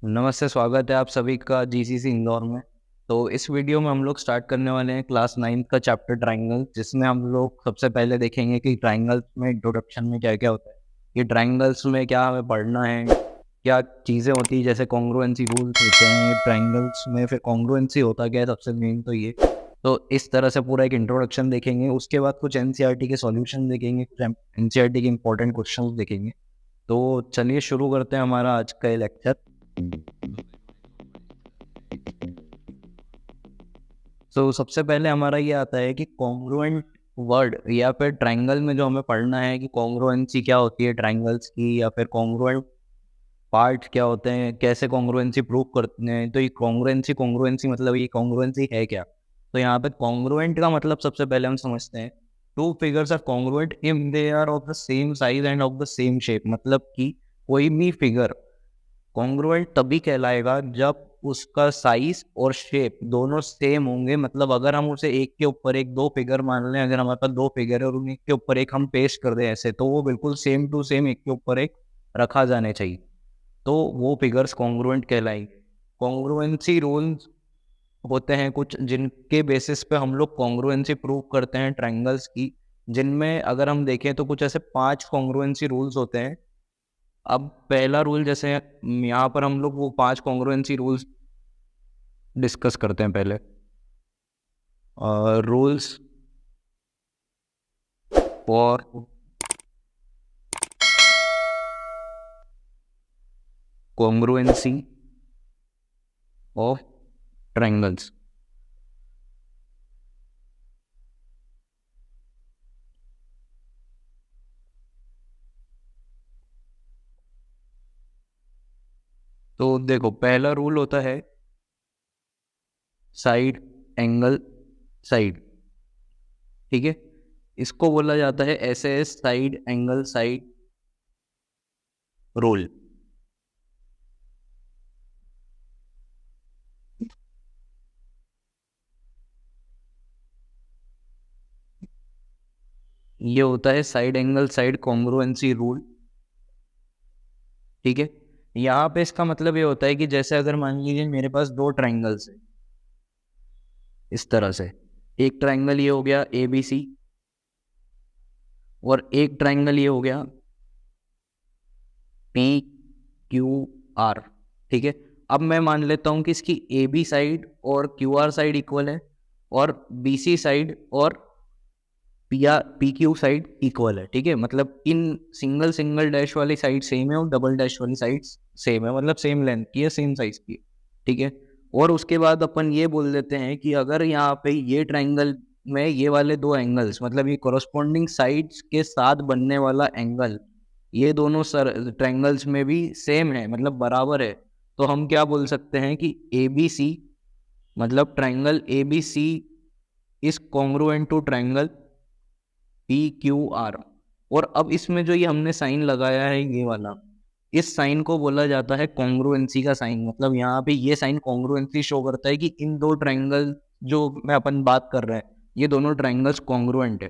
नमस्ते, स्वागत है आप सभी का जीसीसी इंदौर में। तो इस वीडियो में हम लोग स्टार्ट करने वाले हैं क्लास 9 का चैप्टर ट्राइंगल, जिसमें हम लोग सबसे पहले देखेंगे कि ट्राइंगल्स में इंट्रोडक्शन में क्या क्या होता है, ये ट्राइंगल्स में क्या हमें पढ़ना है, क्या चीज़ें होती है, जैसे कॉन्ग्रुएंसी रूल्स होते हैं ट्राइंगल्स में, फिर कॉन्ग्रुएंसी होता क्या है सबसे मेन तो ये। तो इस तरह से पूरा एक इंट्रोडक्शन देखेंगे। उसके बाद कुछ एनसीईआरटी के सॉल्यूशन देखेंगे, कुछ एनसीईआरटी के इंपॉर्टेंट क्वेश्चंस देखेंगे। तो चलिए शुरू करते हैं हमारा आज का ये लेक्चर। तो सबसे पहले हमारा ये आता है कि कॉन्ग्रुएंट वर्ड या फिर ट्राइंगल में जो हमें पढ़ना है कि कॉन्ग्रुएंसी क्या होती है ट्राइंगल्स की, या फिर कॉन्ग्रुएंट पार्ट क्या होते हैं, कैसे कॉन्ग्रुएंसी प्रूव करते हैं। तो ये कॉन्ग्रुएंसी कॉन्ग्रुएंसी मतलब ये कॉन्ग्रुएंसी है क्या। तो यहाँ पे कॉन्ग्रुएंट का मतलब सबसे पहले हम समझते हैं, two figures are congruent if they are of the same size and of the same shape. मतलब कि कोई भी फिगर कॉन्ग्रुएंट तभी कहलाएगा जब उसका साइज और शेप दोनों सेम होंगे। मतलब अगर हम उसे एक के ऊपर एक दो फिगर मान लें, अगर हमारे पास दो फिगर है और उन एक के ऊपर एक हम पेस्ट कर दें ऐसे, तो वो बिल्कुल सेम टू सेम एक के ऊपर एक रखा जाने चाहिए, तो वो फिगर्स कॉन्ग्रुएंट कहलाएंगे। कॉन्ग्रुएंसी रूल्स होते हैं कुछ, जिनके बेसिस पे हम लोग कॉन्ग्रुएंसी प्रूव करते हैं ट्रायंगल्स की। जिनमें अगर हम देखें तो कुछ ऐसे 5 कॉन्ग्रुएंसी रूल्स होते हैं। अब पहला रूल, जैसे यहाँ पर हम लोग वो 5 कॉन्ग्रुएंसी रूल्स डिस्कस करते हैं पहले। Rules for congruency of triangles. तो देखो, पहला रूल होता है साइड एंगल साइड। ठीक है, इसको बोला जाता है SS side angle side rule. ये होता है side angle side congruency rule. ठीक है, यहाँ पे इसका मतलब ये होता है कि जैसे अगर मान लीजिए मेरे पास दो ट्रायंगल्स है इस तरह से, एक ट्रायंगल ये हो गया ए बी सी और एक ट्रायंगल ये हो गया पी क्यू आर। ठीक है, अब मैं मान लेता हूं कि इसकी ए बी साइड और क्यू आर साइड इक्वल है और बी सी साइड और पी क्यू साइड इक्वल है। ठीक है, मतलब इन सिंगल सिंगल डैश वाली साइड सेम है और डबल डैश वाली साइड सेम है, मतलब सेम लेंथ की है, सेम साइज की है। ठीक है, और उसके बाद अपन ये बोल देते हैं कि अगर यहाँ पे ये ट्रायंगल में ये वाले दो एंगल्स, मतलब ये कोरस्पॉन्डिंग साइड्स के साथ बनने वाला एंगल, ये दोनों सर ट्रायंगल्स में भी सेम है, मतलब बराबर है, तो हम क्या बोल सकते हैं कि ए बी सी, मतलब triangle A B C is congruent to triangle P Q R. और अब इसमें जो ये हमने साइन लगाया है ये वाला, इस साइन को बोला जाता है कॉन्ग्रुएंसी का साइन। मतलब यहाँ पे ये साइन कॉन्ग्रुएंसी शो करता है कि इन दो ट्रायंगल जो मैं अपन बात कर रहे हैं, ये दोनों ट्रायंगल्स कॉन्ग्रुएंट है।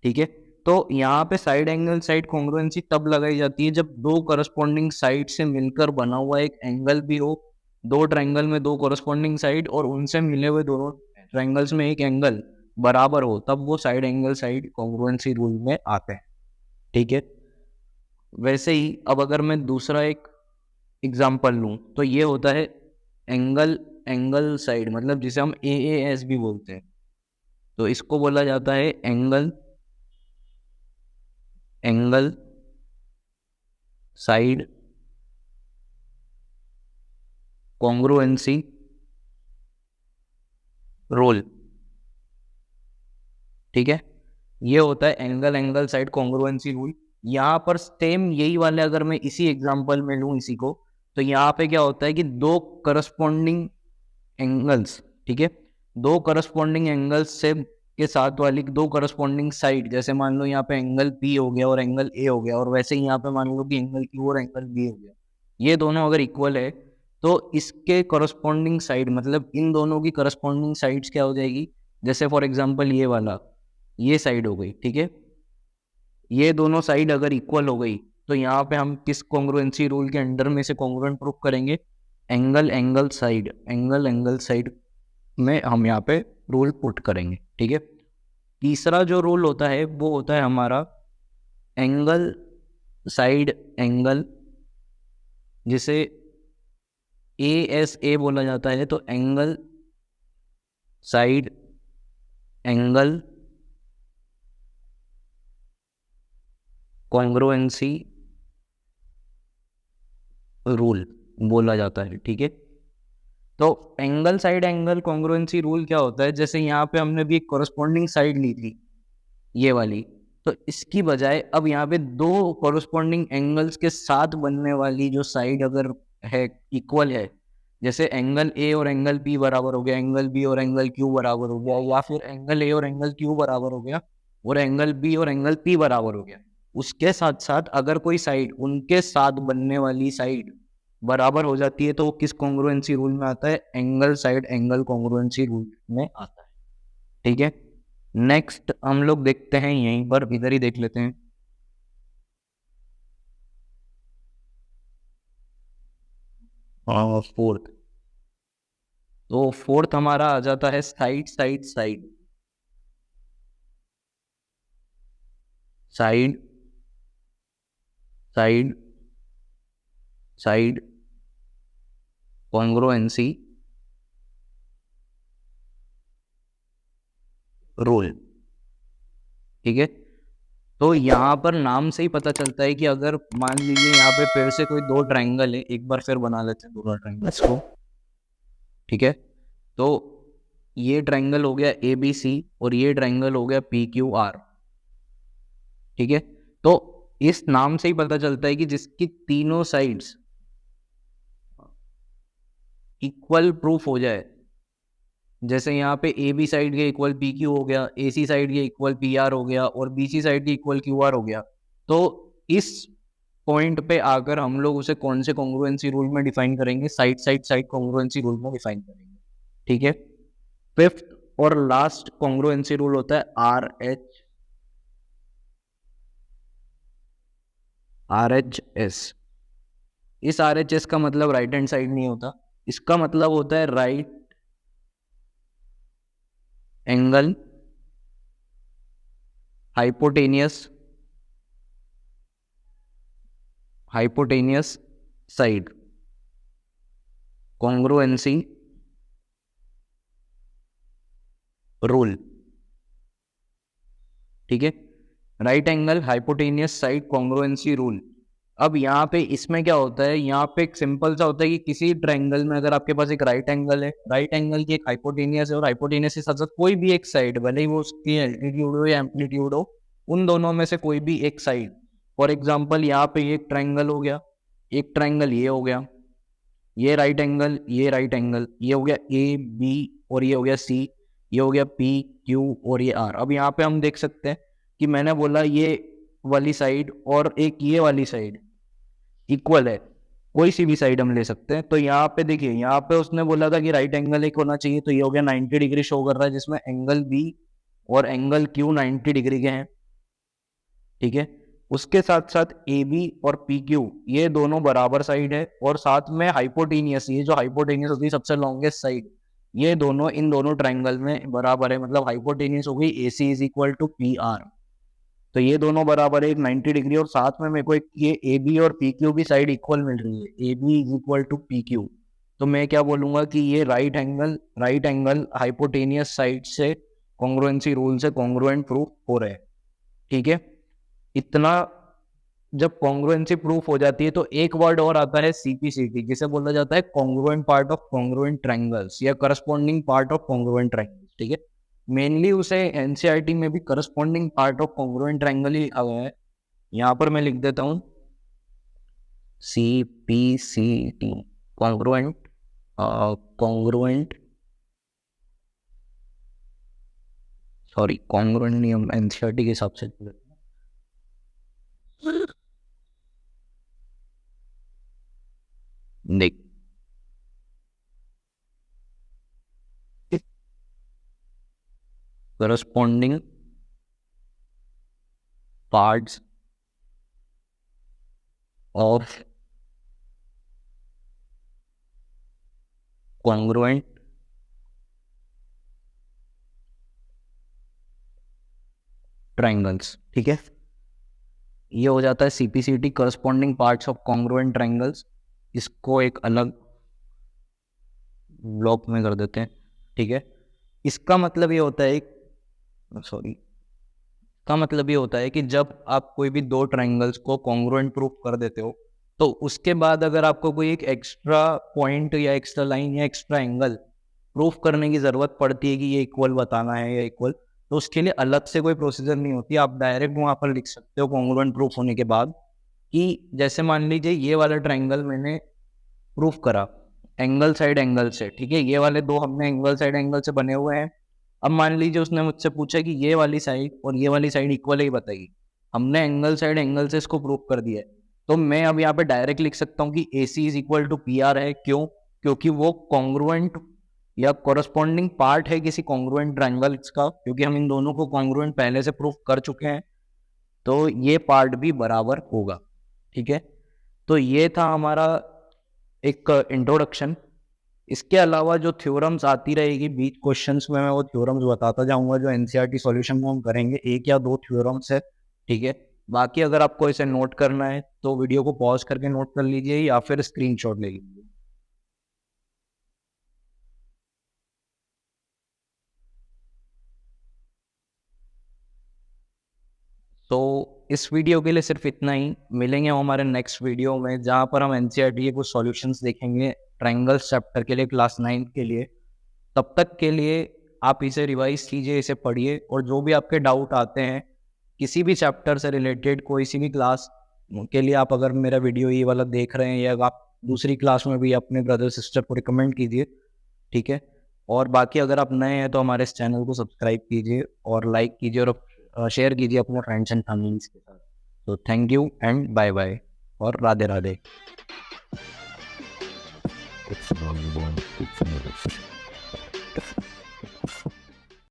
ठीक है, तो यहाँ पे साइड एंगल साइड कॉन्ग्रुएंसी तब लगाई जाती है जब दो करस्पॉन्डिंग साइड से मिलकर बना हुआ एक एंगल भी हो, दो ट्रायंगल में दो करस्पॉन्डिंग साइड और उनसे मिले हुए दोनों ट्रायंगल्स में एक एंगल बराबर हो, तब वो side angle side congruency rule में आते हैं। ठीक है, वैसे ही अब अगर मैं दूसरा एक एग्जाम्पल लूं तो ये होता है एंगल एंगल साइड, मतलब जिसे हम ए एस भी बोलते हैं। तो इसको बोला जाता है angle angle side congruency rule. ठीक है, ये होता है angle angle side congruency rule. यहाँ पर सेम यही वाले अगर मैं इसी एग्जांपल में लूँ इसी को, तो यहाँ पे क्या होता है कि दो करस्पॉन्डिंग एंगल्स, ठीक है, दो करस्पॉन्डिंग एंगल्स से के साथ वाली दो करस्पॉन्डिंग साइड, जैसे मान लो यहाँ पे एंगल पी हो गया और एंगल ए हो गया, और वैसे ही यहाँ पे मान लो कि एंगल क्यू और एंगल बी हो गया, ये दोनों अगर इक्वल है तो इसके करस्पॉन्डिंग साइड, मतलब इन दोनों की करस्पॉन्डिंग साइड्स क्या हो जाएगी। जैसे फॉर एग्जांपल ये वाला, ये साइड हो गई, ठीक है, ये दोनों साइड अगर इक्वल हो गई तो यहाँ पे हम किस कॉन्ग्रुएंसी रूल के अंडर में से कॉन्ग्रुएंट प्रूफ करेंगे, एंगल साइड में हम यहाँ पे रूल पुट करेंगे, ठीक है। तीसरा जो रूल होता है वो होता है हमारा एंगल साइड एंगल, जिसे ASA बोला जाता है। तो angle side angle congruency rule बोला जाता है, ठीक है। तो angle side angle congruency rule क्या होता है, जैसे यहाँ पे हमने भी एक कॉरस्पॉन्डिंग साइड ली थी, ये वाली। तो इसकी बजाय अब यहाँ पे दो कॉरस्पॉन्डिंग एंगल्स के साथ बनने वाली जो साइड अगर है, इक्वल है, जैसे एंगल ए और एंगल बी बराबर हो गया, एंगल बी और एंगल क्यू बराबर हो गया, या फिर एंगल ए और एंगल क्यू बराबर हो गया, और एंगल बी और एंगल पी बराबर हो गया, उसके साथ साथ अगर कोई साइड उनके साथ बनने वाली साइड बराबर हो जाती है, तो वो किस कॉन्ग्रुएंसी रूल में आता है? Angle side angle congruency rule में आता है, ठीक है। नेक्स्ट हम लोग देखते हैं, यहीं पर इधर ही देख लेते हैं। फोर्थ, तो फोर्थ हमारा आ जाता है side side side, side side side congruency rule, ठीक है। तो यहाँ पर नाम से ही पता चलता है कि अगर मान लीजिए यहाँ पे फिर से कोई दो ट्राइंगल है, एक बार फिर बना लेते हैं दोनों ट्राइंगल्स को, ठीक है। तो ये ट्राइंगल हो गया ABC और ये ट्राइंगल हो गया PQR, ठीक है। तो इस नाम से ही पता चलता है कि जिसकी तीनों साइड्स इक्वल प्रूफ हो जाए, जैसे यहाँ पे AB साइड के इक्वल PQ हो गया, AC साइड के इक्वल PR हो गया, और BC साइड के इक्वल QR हो गया, तो इस पॉइंट पे आकर हम लोग उसे कौन से कॉन्ग्रुएंसी रूल में डिफाइन करेंगे? Side side side congruency rule में डिफाइन करेंगे, ठीक है। फिफ्थ और लास्ट कॉन्ग्रुएंसी रूल होता है RHS। इस RHS का मतलब राइट हैंड साइड नहीं होता, इसका मतलब होता है right angle hypotenuse hypotenuse side congruency rule, ठीक है। Right angle hypotenuse side congruency rule. अब यहाँ पे इसमें क्या होता है, यहाँ पे एक सिंपल सा होता है कि किसी ट्रायंगल में अगर आपके पास एक राइट एंगल है, राइट एंगल की एक हाइपोटेनियस है, और हाइपोटेनियस के साथ साथ कोई भी एक साइड, भले ही वो उसकी एल्टीट्यूड हो या एम्पलीट्यूड हो, उन दोनों में से कोई भी एक साइड, फॉर एग्जाम्पल यहाँ पे एक ट्रायंगल हो गया, एक ट्रायंगल ये हो गया, ये राइट एंगल, ये राइट एंगल, ये हो गया AB, और ये हो गया C, ये हो गया PQ, और ये R। अब यहाँ पे हम देख सकते हैं कि मैंने बोला ये वाली साइड और एक ये वाली साइड इक्वल है, कोई सी भी साइड हम ले सकते हैं। तो यहाँ पे देखिए, यहाँ पे उसने बोला था कि राइट एंगल एक होना चाहिए, तो ये हो गया 90 डिग्री शो कर रहा है, जिसमें एंगल B और एंगल Q 90 डिग्री के हैं, ठीक है। उसके साथ साथ AB और PQ ये दोनों बराबर साइड है, और साथ में हाइपोटेनियस, ये जो हाइपोटेनियस होती है सबसे लॉन्गेस्ट साइड, ये दोनों इन दोनों ट्राइंगल में बराबर है, मतलब हाइपोटेनियस हो गई AC is equal to PR। तो ये दोनों बराबर है, एक 90 डिग्री, और साथ में मेरे को एक ये AB और PQ की साइड इक्वल मिल रही है, AB is equal to PQ। तो मैं क्या बोलूंगा कि ये राइट एंगल हाइपोटेनियस साइड से कॉन्ग्रुएंसी रूल से कॉन्ग्रुएंट प्रूफ हो रहे हैं, ठीक है। इतना जब कॉन्ग्रुएंसी प्रूफ हो जाती है, तो एक वर्ड और आता है CPCT, जिसे बोला जाता है congruent part of congruent triangles, या corresponding part of congruent triangles, ठीक है। मेनली उसे एनसीईआरटी में भी corresponding part of congruent triangle ही लिखा हुआ है। यहाँ पर मैं लिख देता हूँ CPCT, congruent congruent sorry congruent नहीं, हम एनसीईआरटी के हिसाब से देख corresponding parts of congruent triangles. ठीक है, ये हो जाता है CPCT, corresponding parts of congruent triangles. इसको एक अलग ब्लॉक में कर देते हैं। ठीक है, इसका मतलब ये होता है, सॉरी, का मतलब ये होता है कि जब आप कोई भी दो ट्राइंगल्स को कॉन्ग्रुएंट प्रूफ कर देते हो, तो उसके बाद अगर आपको कोई एक एक्स्ट्रा पॉइंट या एक्स्ट्रा लाइन या एक्स्ट्रा एंगल प्रूफ करने की ज़रूरत पड़ती है कि ये इक्वल बताना है या इक्वल, तो उसके लिए अलग से कोई प्रोसीजर नहीं होती। आप डायरेक्ट वहाँ पर लिख सकते हो कॉन्ग्रुएंट प्रूफ होने के बाद कि जैसे मान लीजिए ये वाला ट्राइंगल मैंने प्रूफ करा एंगल साइड एंगल से। ठीक है, ये वाले दो हमने एंगल साइड एंगल से बने हुए हैं। अब मान लीजिए उसने मुझसे पूछा कि ये वाली साइड और ये वाली साइड इक्वल है, बताइए। हमने एंगल साइड एंगल से इसको प्रूफ कर दिया है, तो मैं अब यहाँ पे डायरेक्ट लिख सकता हूँ कि AC is equal to PR है। क्यों? क्योंकि वो कॉन्ग्रुएंट या कोरस्पॉन्डिंग पार्ट है किसी कॉन्ग्रुएंट ट्राइंगल्स का, क्योंकि हम इन दोनों को कॉन्ग्रुएंट पहले से प्रूफ कर चुके हैं, तो ये पार्ट भी बराबर होगा। ठीक है, तो ये था हमारा एक इंट्रोडक्शन। इसके अलावा जो थ्योरम्स आती रहेगी बीच क्वेश्चंस में, मैं वो थ्योरम्स बताता जाऊंगा जो NCERT सॉल्यूशन में हम करेंगे। एक या दो थ्योरम्स है। ठीक है, बाकी अगर आपको इसे नोट करना है तो वीडियो को पॉज करके नोट कर लीजिए या फिर स्क्रीनशॉट ले लीजिए। तो इस वीडियो के लिए सिर्फ इतना ही। मिलेंगे हम हमारे नेक्स्ट वीडियो में, जहाँ पर हम NCERT के कुछ सॉल्यूशंस देखेंगे ट्राइंगल्स चैप्टर के लिए, क्लास 9 के लिए। तब तक के लिए आप इसे रिवाइज कीजिए, इसे पढ़िए, और जो भी आपके डाउट आते हैं किसी भी चैप्टर से रिलेटेड, कोई सी भी क्लास के लिए, आप अगर मेरा वीडियो ये वाला देख रहे हैं या आप दूसरी क्लास में भी अपने ब्रदर सिस्टर को रिकमेंड कीजिए। ठीक है, और बाकी अगर आप नए हैं तो हमारे इस चैनल को सब्सक्राइब कीजिए और लाइक कीजिए और शेयर कीजिए अपने फ्रेंड्स एंड फैमिलीज के साथ। तो thank you and bye bye और राधे राधे।